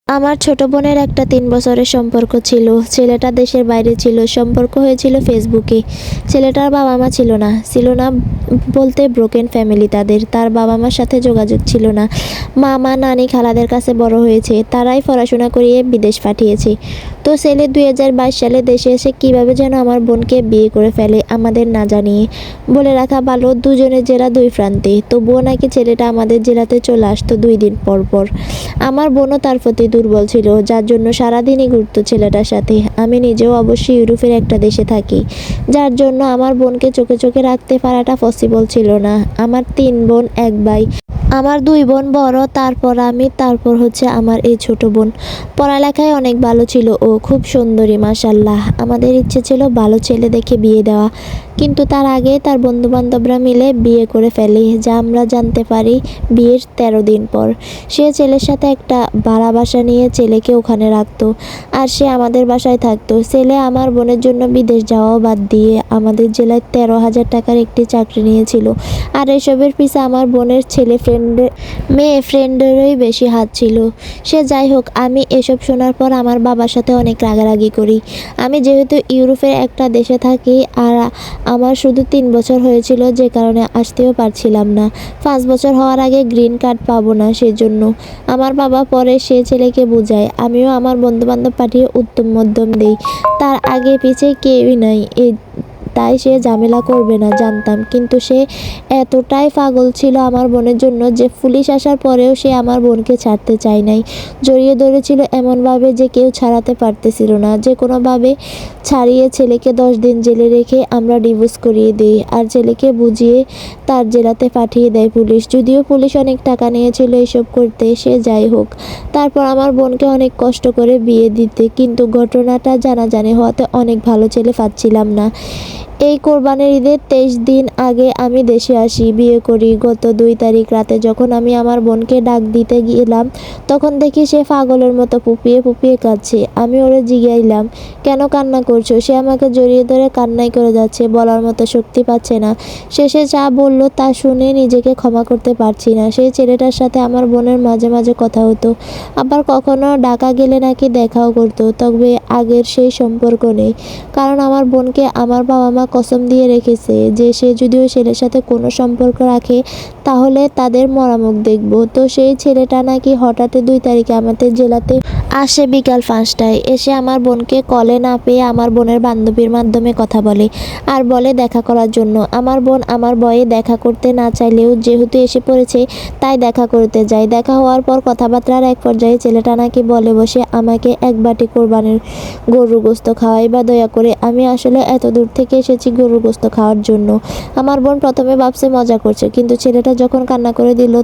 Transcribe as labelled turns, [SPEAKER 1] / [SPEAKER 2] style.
[SPEAKER 1] আমার ছোট বোনের একটা ৩ বছরের সম্পর্ক ছিল। ছেলেটা দেশের বাইরে ছিল। সম্পর্ক হয়েছিল ফেসবুকে। ছেলেটার বাবা-মা ছিল না। ছিল না বলতে ব্রোকেন ফ্যামিলি তাদের। তার বাবা-মার সাথে যোগাযোগ ছিল না। মামা, নানি, খালাদের কাছে বড় হয়েছে। তারাই পড়াশোনা করিয়ে বিদেশ পাঠিয়েছে। তো ছেলে ২০২২ সালে দেশে এসে কীভাবে যেন আমার বোনকে বিয়ে করে ফেলে আমাদের না জানিয়ে। বলে রাখা ভালো, দুজনের জেলা দুই প্রান্তে। তবুও নাকি ছেলেটা আমাদের জেলাতে চলে আসতো ২ দিন পর পর। আমার বোনও তার প্রতি দুর্বল ছিল, যার জন্য সারাদিনই ঘুরতো ছেলেটার সাথে। আমি নিজেও অবশ্যই ইউরোপের একটা দেশে থাকি, যার জন্য আমার বোনকে চোখে চোখে রাখতে পারাটা পসিবল ছিল না। আমার ৩ বোন ১ ভাই। আমার ২ বোন বড়, তারপর আমি, তারপর হচ্ছে আমার এই ছোট বোন। পড়ালেখায় অনেক ভালো ছিল ও, খুব সুন্দরী মাশাআল্লাহ। আমাদের ইচ্ছে ছিল ভালো ছেলে দেখে বিয়ে দেওয়া, কিন্তু তার আগে তার বন্ধুবান্ধবরা মিলে বিয়ে করে ফেলে, যা আমরা জানতে পারি বিয়ের ১৩ দিন পর। সে ছেলের সাথে একটা ভাড়া বাসা নিয়ে ছেলেকে ওখানে রাখতো, আর সে আমাদের বাসায় থাকতো। ছেলে আমার বোনের জন্য বিদেশ যাওয়াও বাদ দিয়ে আমাদের জেলায় ১৩,০০০ টাকার একটি চাকরি নিয়েছিল। আর এসবের পিছে আমার বোনের মেয়ে ফ্রেন্ডেরই বেশি হাত ছিল। সে যাই হোক, আমি এসব শোনার পর আমার বাবার সাথে অনেক রাগারাগি করি। আমি যেহেতু ইউরোপের একটা দেশে থাকি, আর আমার শুধু ৩ বছর হয়েছিল, যে কারণে আসতেও পারছিলাম না। ৫ বছর হওয়ার আগে গ্রিন কার্ড পাবো না, সেজন্য। আমার বাবা পরে সে ছেলেকে বুঝায়। আমিও আমার বন্ধুবান্ধব পাঠিয়ে উত্তম মধ্যম দেই। তার আগে পিছে কেউই নাই, তাই সে ঝামেলা করবে না জানতাম। কিন্তু সে এতটাই পাগল ছিল আমার বোনের জন্য যে পুলিশ আসার পরেও সে আমার বোনকে ছাড়তে চায় নাই। জড়িয়ে ধরেছিল এমনভাবে যে কেউ ছাড়াতে পারতেছিল না। যে কোনোভাবে ছাড়িয়ে ছেলেকে ১০ দিন জেলে রেখে আমরা ডিভোর্স করিয়ে দিই, আর ছেলেকে বুঝিয়ে তার জেলাতে পাঠিয়ে দেয় পুলিশ। যদিও পুলিশ অনেক টাকা নিয়েছিল এইসব করতে, সে যাই হোক। তারপর আমার বোনকে অনেক কষ্ট করে বিয়ে দিতে, কিন্তু ঘটনাটা জানাজানি হওয়াতে অনেক ভালো ছেলে পাচ্ছিলাম না। এই কোরবানির ঈদের ২৩ দিন আগে আমি দেশে আসি, বিয়ে করি। গত ২ তারিখ রাতে যখন আমি আমার বোনকে ডাক দিতে গেলাম, তখন দেখি সে পাগলের মতো ফুপিয়ে ফুপিয়ে কাঁদছে। আমি ওরে জিজ্ঞাইলাম, কেন কান্না করছো? সে আমাকে জড়িয়ে ধরে কান্নাই করে যাচ্ছে, বলার মতো শক্তি পাচ্ছে না। শেষে যা বলল তা শুনে নিজেকে ক্ষমা করতে পারছি না। সেই ছেলেটার সাথে আমার বোনের মাঝে মাঝে কথা হতো, আবার কখনো ডাকা গেলে নাকি দেখাও করতো। তবে আগের সেই সম্পর্ক নেই, কারণ আমার বোনকে আমার বাবা-মা কসম দিয়ে রেখেছে যে সে যদি ওই ছেলের সাথে কোনো সম্পর্ক রাখে তাহলে তাদের মরামুখ দেখব। তো সেই ছেলেটা নাকি হঠাৎ ২ তারিখে আমাদের জেলাতে আসে বিকাল ৫টায়। এসে আমার বোনকে কলে না পেয়ে আমার বোনের বান্ধবীর মাধ্যমে কথা বলে, আর বলে দেখা করার জন্য। আমার বোন আমার ভয়ে দেখা করতে না চাইলেও যেহেতু এসে পড়েছে, তাই দেখা করতে যায়। দেখা হওয়ার পর কথাবার্তার এক পর্যায়ে ছেলেটা নাকি বলে বসে আমাকে ১ বাটি কোরবানির গরুর গোশত খাওয়াই বা দয়া করে। আমি আসলে এত দূর থেকে এসেছি গরুর গোশত খাওয়ার জন্য। আমার বোন প্রথমে ভাবছে মজা করছে, কিন্তু ছেলেটা যখন কান্না করে দিল